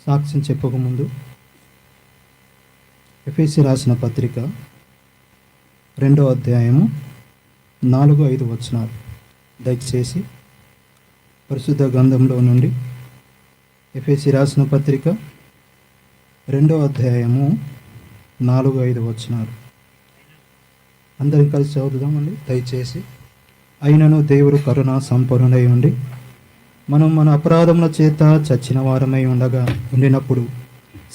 సాక్ష్యం చెప్పకముందు ఎఫెసీ రాసిన పత్రిక 2వ అధ్యాయము 4-5 వచనాలు దయచేసి పరిశుద్ధ గ్రంథంలో నుండి ఎఫెసీ రాసిన పత్రిక 2వ అధ్యాయము 4-5 వచనాలు అందరం కలిసి చదువుదామండి దయచేసి. అయినను దేవుడు కరుణ సంపన్నుడై ఉండి మనం మన అపరాధముల చేత చచ్చిన వారమై ఉండినప్పుడు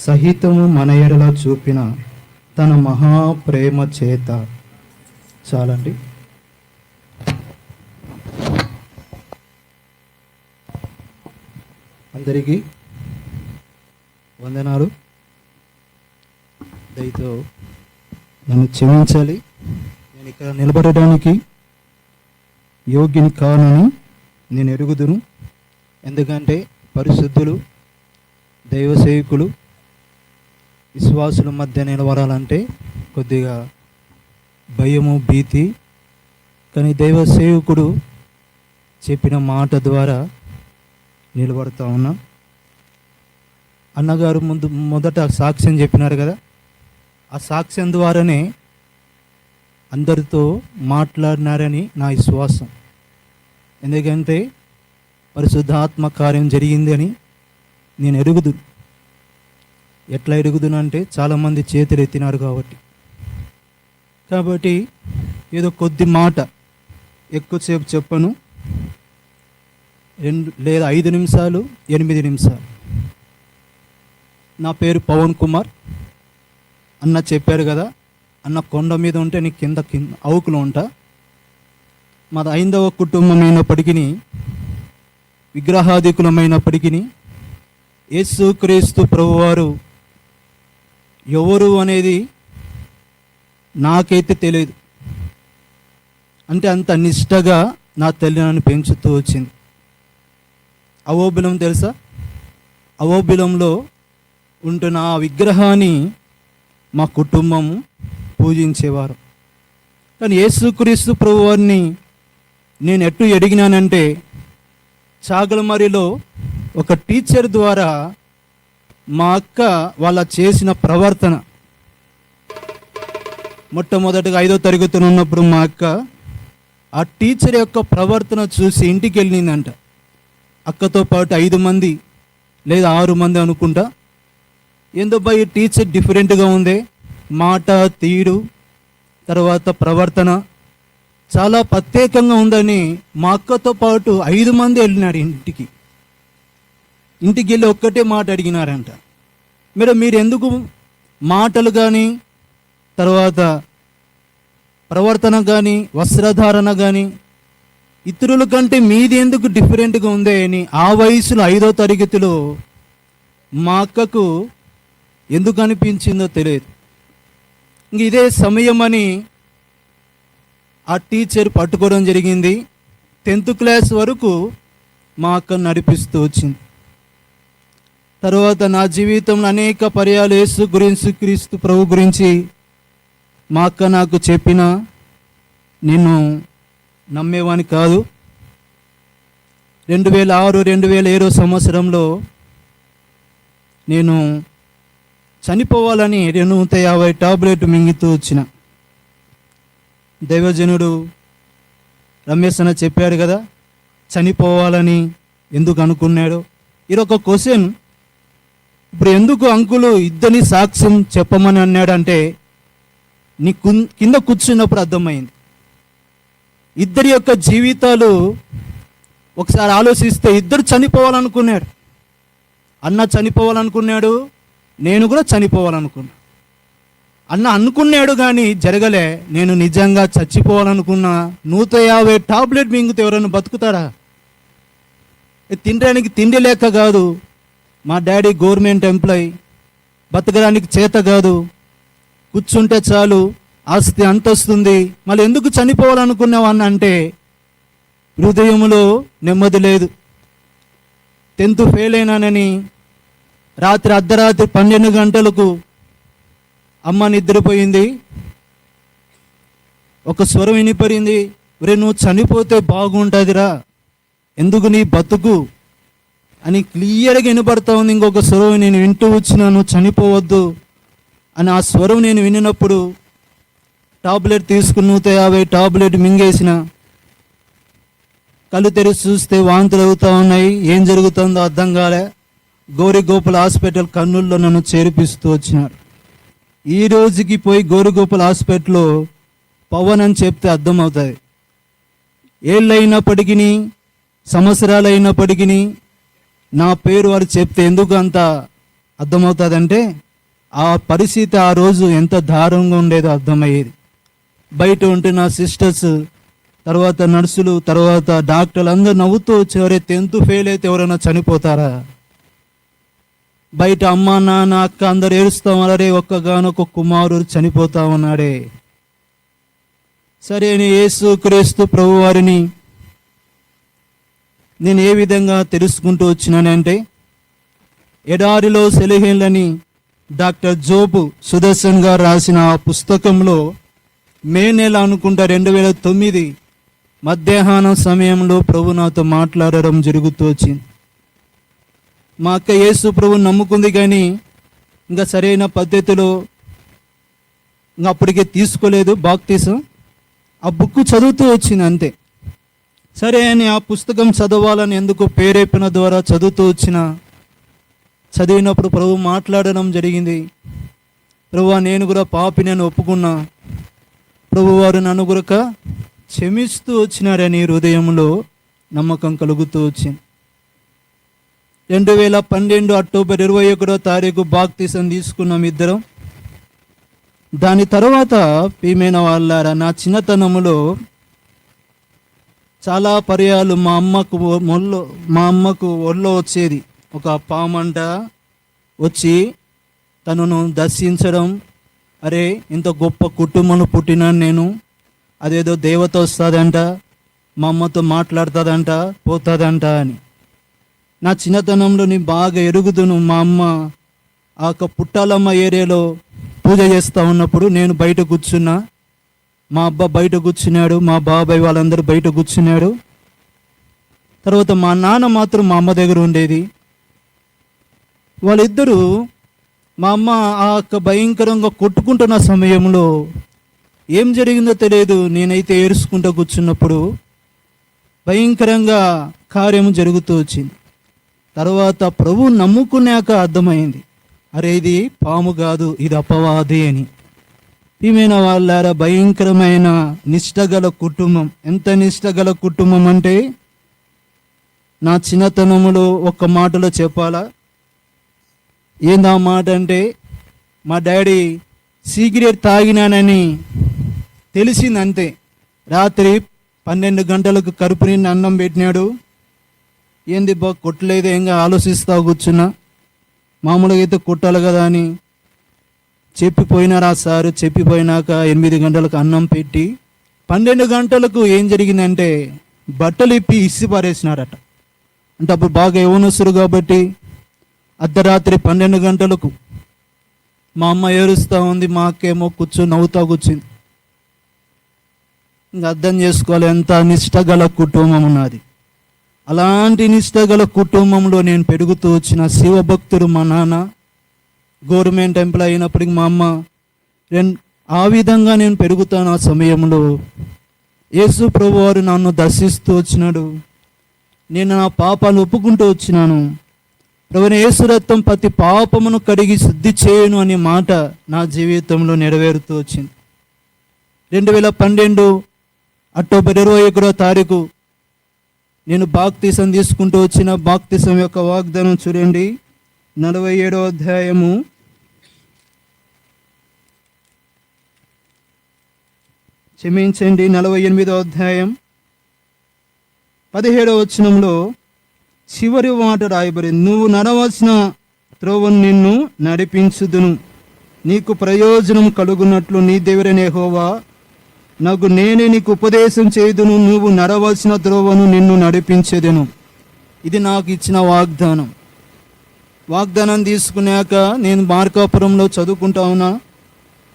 సహితము మన ఎడల చూపిన తన మహాప్రేమ చేత చాలండి. అందరికీ వందనాలు. దయతో నన్ను క్షమించాలి, నేను ఇక్కడ నిలబడడానికి యోగ్యుని కానని నేను ఎరుగుదును. ఎందుకంటే పరిశుద్ధులు, దైవ సేవకులు, విశ్వాసుల మధ్య నిలబడాలంటే కొద్దిగా భయము, భీతి. కానీ దైవ సేవకుడు చెప్పిన మాట ద్వారా నిలబడుతూ ఉన్నా. అన్నగారు మొదట సాక్ష్యం చెప్పినారు కదా, ఆ సాక్ష్యం ద్వారానే అందరితో మాట్లాడినారని నా విశ్వాసం. ఎందుకంటే పరిశుద్ధాత్మ కార్యం జరిగింది అని నేను ఎరుగుదు. ఎట్లా ఎరుగుదును అంటే చాలామంది చేతులు ఎత్తినారు కాబట్టి ఏదో కొద్ది మాట ఎక్కువసేపు చెప్పను, 2 లేదా 5 నిమిషాలు, 8 నిమిషాలు. నా పేరు పవన్ కుమార్. అన్న చెప్పారు కదా, అన్న కొండ మీద ఉంటే నీకు కింద అవుకులు ఉంటా. మాది 5వ కుటుంబం అయినప్పటికీ, విగ్రహాధికులమైనప్పటికీ యేసుక్రీస్తు ప్రభువారు ఎవరు అనేది నాకైతే తెలియదు. అంటే అంత నిష్టగా నా తల్లి నన్ను పెంచుతూ వచ్చింది. అవోబిలం తెలుసా? అవోబిలంలో ఉంటున్న ఆ విగ్రహాన్ని మా కుటుంబం పూజించేవారు. కానీ యేసుక్రీస్తు ప్రభువారిని నేను ఎట్టు ఎడిగినానంటే, చాగలమరిలో ఒక టీచర్ ద్వారా మా అక్క వాళ్ళ చేసిన ప్రవర్తన. మొట్టమొదటిగా 5వ తరగతిలో ఉన్నప్పుడు మా అక్క ఆ టీచర్ యొక్క ప్రవర్తన చూసి ఇంటికి వెళ్ళిందంట. అక్కతో పాటు 5 మంది లేదా 6 మంది అనుకుంటా. ఎందుకు ఈ టీచర్ డిఫరెంట్గా ఉంది, మాట తీరు, తర్వాత ప్రవర్తన చాలా ప్రత్యేకంగా ఉందని మా అక్కతో పాటు 5 మంది వెళ్ళినారు ఇంటికి వెళ్ళి ఒక్కటే మాట అడిగినారంట, మీరు ఎందుకు మాటలు కానీ, తర్వాత ప్రవర్తన కానీ, వస్త్రధారణ కానీ ఇతరుల కంటే మీది ఎందుకు డిఫరెంట్గా ఉందే అని ఆ వయసులో 5వ తరగతిలో మా అక్కకు ఎందుకు అనిపించిందో తెలియదు. ఇంక ఇదే సమయం అని ఆ టీచర్ పట్టుకోవడం జరిగింది. 10th క్లాస్ వరకు మా అక్క నడిపిస్తూ వచ్చింది. తర్వాత నా జీవితంలో అనేక పర్యాలు యేసు గురించి, క్రీస్తు ప్రభు గురించి మా అక్క నాకు చెప్పిన నేను నమ్మేవాని కాదు. 2006-2007 సంవత్సరంలో నేను చనిపోవాలని 250 టాబ్లెట్ మింగుతూ వచ్చిన. దైవజనుడు రమేష్ అన్న చెప్పాడు కదా, చనిపోవాలని ఎందుకు అనుకున్నాడు. ఇదొక క్వశ్చన్. ఇప్పుడు ఎందుకు అంకులు ఇద్దరిని సాక్ష్యం చెప్పమని అన్నాడంటే, నీ కింద కూర్చున్నప్పుడు అర్థమైంది. ఇద్దరి యొక్క జీవితాలు ఒకసారి ఆలోచిస్తే ఇద్దరు చనిపోవాలనుకున్నాడు. అన్న చనిపోవాలనుకున్నాడు, నేను కూడా చనిపోవాలనుకున్నా. అన్న అనుకున్నాడు కానీ జరగలే. నేను నిజంగా చచ్చిపోవాలనుకున్నా. 150 టాబ్లెట్ మింగితే ఎవరైనా బతుకుతాడా? తినడానికి తిండి లేక కాదు, మా డాడీ గవర్నమెంట్ ఎంప్లాయీ, బతకడానికి చేత కాదు, కూర్చుంటే చాలు ఆస్తి అంతొస్తుంది. మళ్ళీ ఎందుకు చనిపోవాలనుకున్నావు అన్న అంటే, హృదయంలో నెమ్మది లేదు. 10th ఫెయిల్ అయినానని అర్ధరాత్రి 12 గంటలకు అమ్మ నిద్రపోయింది. ఒక స్వరం వినిపడింది, నువ్వు చనిపోతే బాగుంటుందిరా, ఎందుకు నీ బతుకు అని క్లియర్గా వినపడతా ఉంది. ఇంకొక స్వరం నేను వింటూ వచ్చినాను, చనిపోవద్దు అని ఆ స్వరం నేను వినినప్పుడు టాబ్లెట్ తీసుకుని 150 టాబ్లెట్ మింగేసిన. కళ్ళు తెరిచి చూస్తే వాంతులు అవుతూ ఉన్నాయి. ఏం జరుగుతుందో అర్థం కాలే. గోరిగోపుల హాస్పిటల్ కర్నూలులో నన్ను చేర్పిస్తూ వచ్చినారు. ఈ రోజుకి పోయి గోరిగోపుల హాస్పిటల్లో పవన్ అని చెప్తే అర్థమవుతుంది. ఏళ్ళు అయినప్పటికీ, సంవత్సరాలు అయినప్పటికీ నా పేరు వారు చెప్తే ఎందుకు అంత అర్థమవుతుందంటే ఆ పరిస్థితి ఆ రోజు ఎంత దారుణంగా ఉండేదో అర్థమయ్యేది. బయట ఉంటే నా సిస్టర్స్, తర్వాత నర్సులు, తర్వాత డాక్టర్లు అందరూ నవ్వుతూ వచ్చేవారే, 10th ఫెయిల్ అయితే ఎవరైనా చనిపోతారా? బయట అమ్మ నాన్న అక్క అందరు ఏడుస్తాం, అలరే ఒక్కగానొక్క కుమారుడు చనిపోతా ఉన్నాడే. సరే అని యేసు క్రీస్తు ప్రభు వారిని నేను ఏ విధంగా తెలుసుకుంటూ వచ్చినానంటే, ఎడారిలో సెలహేళ్ళని డాక్టర్ జోబు సుదర్శన్ గారు రాసిన ఆ పుస్తకంలో మే నెల అనుకుంటా 2009 మధ్యాహ్నం సమయంలో ప్రభు నాతో మాట్లాడడం జరుగుతూ వచ్చింది. మా అక్క యేసు ప్రభుని నమ్ముకుంది, కానీ ఇంకా సరైన పద్ధతిలో ఇంకా అప్పటికే తీసుకోలేదు బాప్తిసం. ఆ బుక్ చదువుతూ వచ్చింది అంతే. సరే అని ఆ పుస్తకం చదవాలని ఎందుకు ప్రేరేపణ ద్వారా చదువుతూ చదివినప్పుడు ప్రభు మాట్లాడడం జరిగింది. ప్రభువా, నేను కూడా పాపిని అని ఒప్పుకున్నా. ప్రభువారు నన్ను గురక క్షమిస్తూ వచ్చినారని హృదయంలో నమ్మకం కలుగుతూ వచ్చింది. 2012 అక్టోబర్ 21వ తారీఖు బాప్తిసం తీసుకున్నాం ఇద్దరం. దాని తర్వాత ప్రియమైన వాళ్ళారా, నా చిన్నతనములో చాలా పర్యాలు మా అమ్మకు ఒళ్ళో వచ్చేది ఒక పామంట వచ్చి తనను దర్శించడం. అరే, ఇంత గొప్ప కుటుంబంలో పుట్టినాను నేను, అదేదో దేవత వస్తుందంట, మా అమ్మతో మాట్లాడుతుందంట, పోతుందంట అని. నా చిన్నతనంలో నేను బాగా ఎరుగుదును. మా అమ్మ ఆ పుట్టాలమ్మ ఏరియాలో పూజ చేస్తూ ఉన్నప్పుడు నేను బయట కూర్చున్నా, మా అబ్బా బయట కూర్చున్నాడు, మా బాబాయ్ వాళ్ళందరూ బయట కూర్చున్నాడు. తర్వాత మా నాన్న మాత్రం మా అమ్మ దగ్గర ఉండేది. వాళ్ళిద్దరూ మా అమ్మ ఆ భయంకరంగా కొట్టుకుంటున్న సమయంలో ఏం జరిగిందో తెలియదు, నేనైతే ఏడుచుకుంటూ కూర్చున్నప్పుడు భయంకరంగా కార్యము జరుగుతూ వచ్చింది. తర్వాత ప్రభు నమ్ముకున్నాక అర్థమైంది, అరే ఇది పాము కాదు, ఇది అపవాది అని. ఈమెన వాళ్ళారా, భయంకరమైన నిష్టగల కుటుంబం. ఎంత నిష్టగల కుటుంబం అంటే, నా చిన్నతనములో ఒక్క మాటలో చెప్పాలా, ఏందా మాట అంటే, మా డాడీ సిగరెట్ తాగినానని తెలిసిందంతే. రాత్రి 12 గంటలకు కడుపు నిండా అన్నం పెట్టినాడు. ఏంది బా కొట్టలేదు, ఏంగా ఆలోచిస్తా కూర్చున్నా. మామూలుగా అయితే కొట్టాలి కదా అని చెప్పిపోయినారా సారు. చెప్పిపోయినాక 8 గంటలకు అన్నం పెట్టి 12 గంటలకు ఏం జరిగిందంటే బట్టలు ఇప్పి ఇసి పారేసినారట. అంటే అప్పుడు బాగా యవ్వనస్తుడు కాబట్టి అర్ధరాత్రి 12 గంటలకు మా అమ్మ ఏడుస్తూ ఉంది, మా అక్కేమో కూర్చొని నవ్వుతా కూర్చుంది. ఇంకా అర్థం చేసుకోవాలి ఎంత నిష్టగల కుటుంబం ఉన్నది. అలాంటి నిష్టగల కుటుంబంలో నేను పెరుగుతూ వచ్చిన శివభక్తుడు మా నాన్న. గవర్నమెంట్ ఎంప్లాయ్ అయినప్పటికీ మా అమ్మ ఆ విధంగా నేను పెరుగుతాను. ఆ సమయంలో యేసు ప్రభు వారు నన్ను దర్శిస్తూ వచ్చినాడు. నేను నా పాపాలు ఒప్పుకుంటూ వచ్చినాను. ప్రభువైన యేసు రక్తం ప్రతి పాపమును కడిగి శుద్ధి చేయను అనే మాట నా జీవితంలో నెరవేరుతూ వచ్చింది. 2012 అక్టోబర్ 21వ తారీఖు నేను బాప్తిసం తీసుకుంటూ వచ్చిన బాప్తిసం యొక్క వాగ్దానం చూడండి. 47వ అధ్యాయము 48వ అధ్యాయం 17వ వచనంలో చివరి మాట రాయబడింది, నువ్వు నడవలసిన త్రోవను నిన్ను నడిపించుదును, నీకు ప్రయోజనం కలుగునట్లు నీ దేవుడైన యెహోవా నేనే నీకు ఉపదేశం చేయుదును, నువ్వు నడవలసిన త్రోవను నిన్ను నడిపించేదెను. ఇది నాకు ఇచ్చిన వాగ్దానం. వాగ్దానం తీసుకున్నాక నేను మార్కాపురంలో చదువుకుంటా ఉన్నా,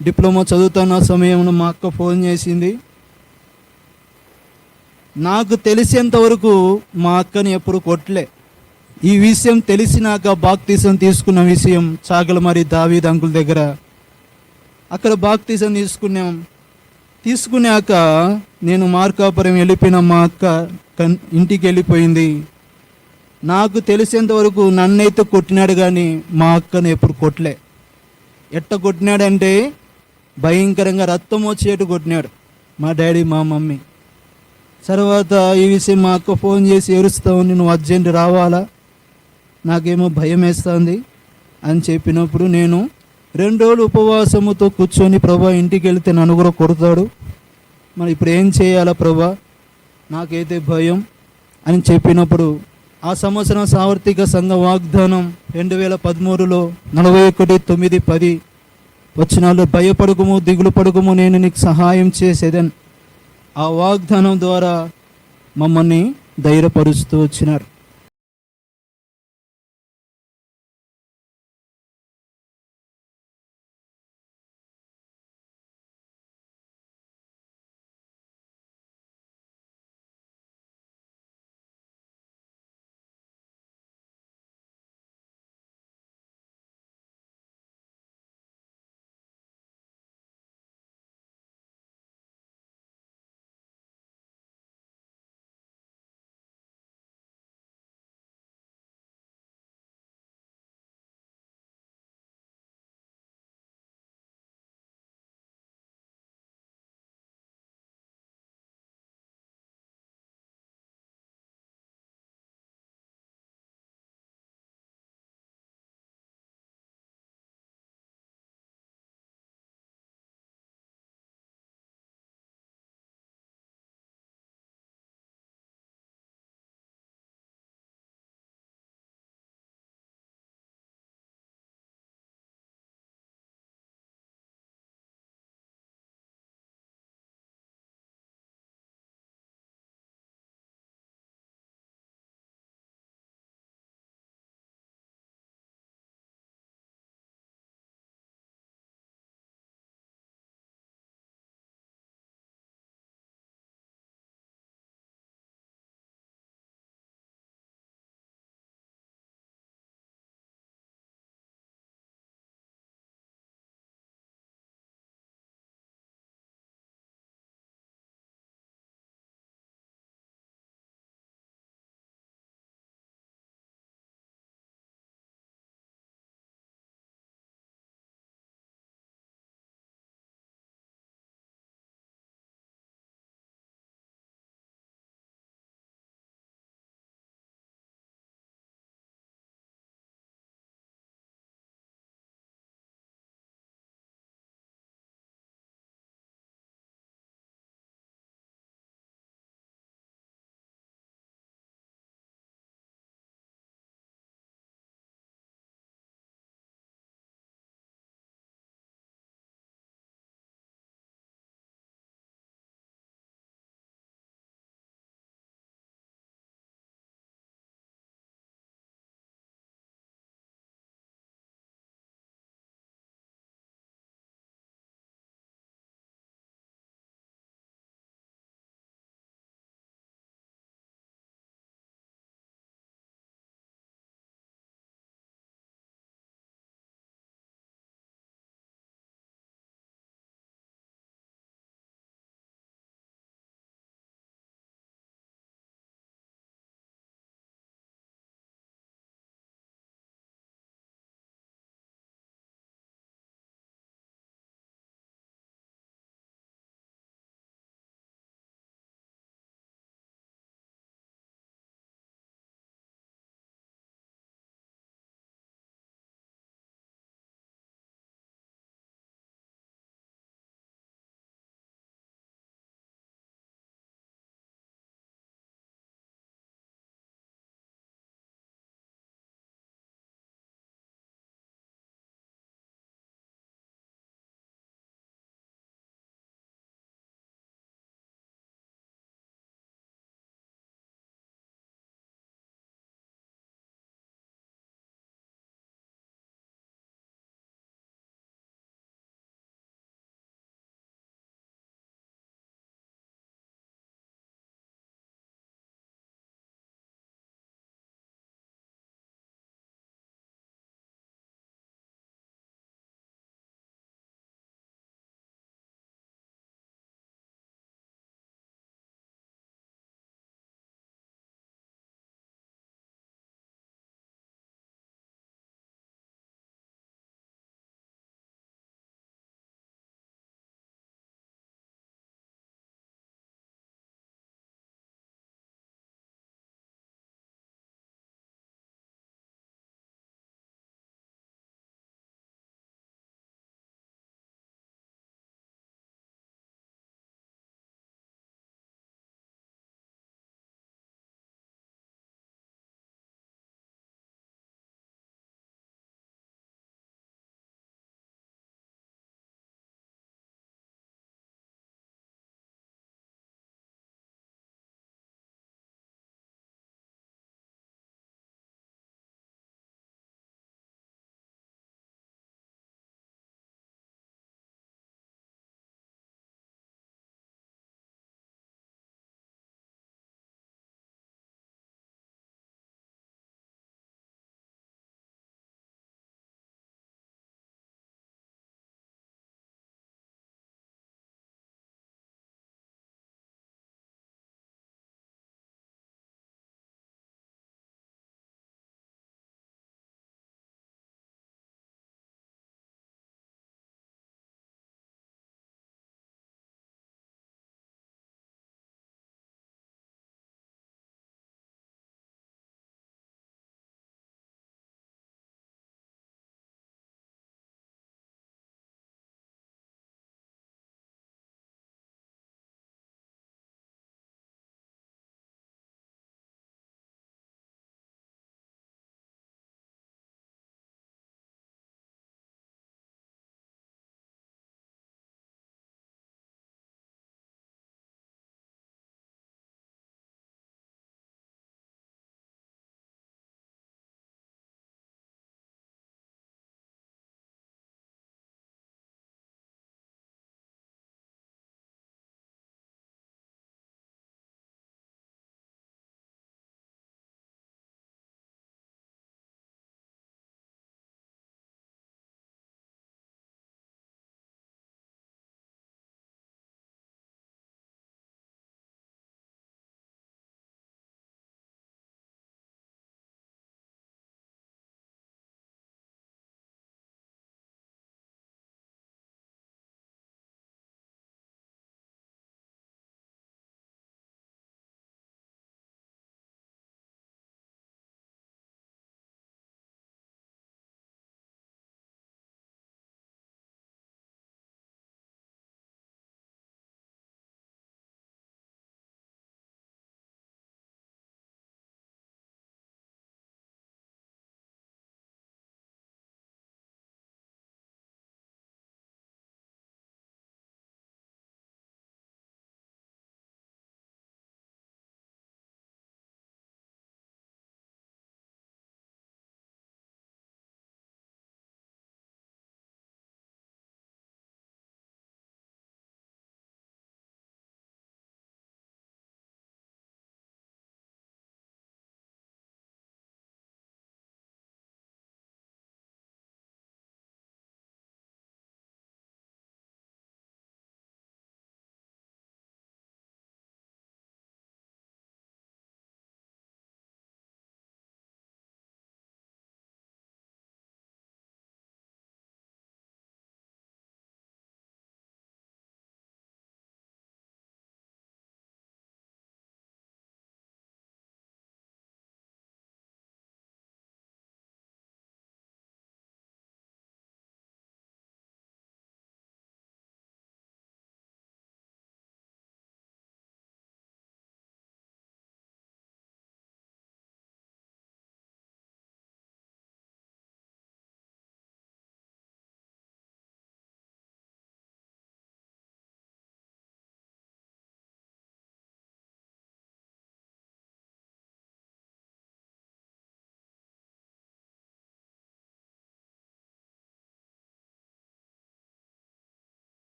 డిప్లొమా చదువుతున్న సమయంలో మా అక్క ఫోన్ చేసింది. నాకు తెలిసేంత వరకు మా అక్కని ఎప్పుడు కొట్టలే. ఈ విషయం తెలిసినాక బాప్తీసం తీసుకున్న విషయం చాగలమరి దావీద్ అంకుల్ దగ్గర అక్కడ బాప్తీసం తీసుకున్నాక నేను మార్కాపురం వెళ్ళిపోయిన మా అక్క ఇంటికి వెళ్ళిపోయింది. నాకు తెలిసేంత వరకు నన్నైతే కొట్టినాడు కానీ మా అక్కను ఎప్పుడు కొట్టలే. ఎట్ట కొట్టినాడంటే భయంకరంగా రక్తం వచ్చేట్టు కొట్టినాడు మా డాడీ మా మమ్మీ. తర్వాత ఈ విషయం మా అక్క ఫోన్ చేసి ఏడుస్తా ఉంది, నువ్వు అర్జెంట్ రావాలా, నాకేమో భయం వేస్తుంది అని చెప్పినప్పుడు నేను 2 రోజులు ఉపవాసముతో కూర్చొని ప్రభా ఇంటికి వెళ్తే నన్ను కూడా కొడతాడు, మరి ఇప్పుడు ఏం చేయాలా ప్రభా, నాకైతే భయం అని చెప్పినప్పుడు ఆ సంవత్సరం సార్వత్రిక సంఘ వాగ్దానం 2013లో 41:9-10 వచనాల్లో భయపడకుము దిగులు పడకుము నేను నీకు సహాయం చేసేదని ఆ వాగ్దానం ద్వారా మమ్మల్ని ధైర్యపరుస్తూ వచ్చినారు.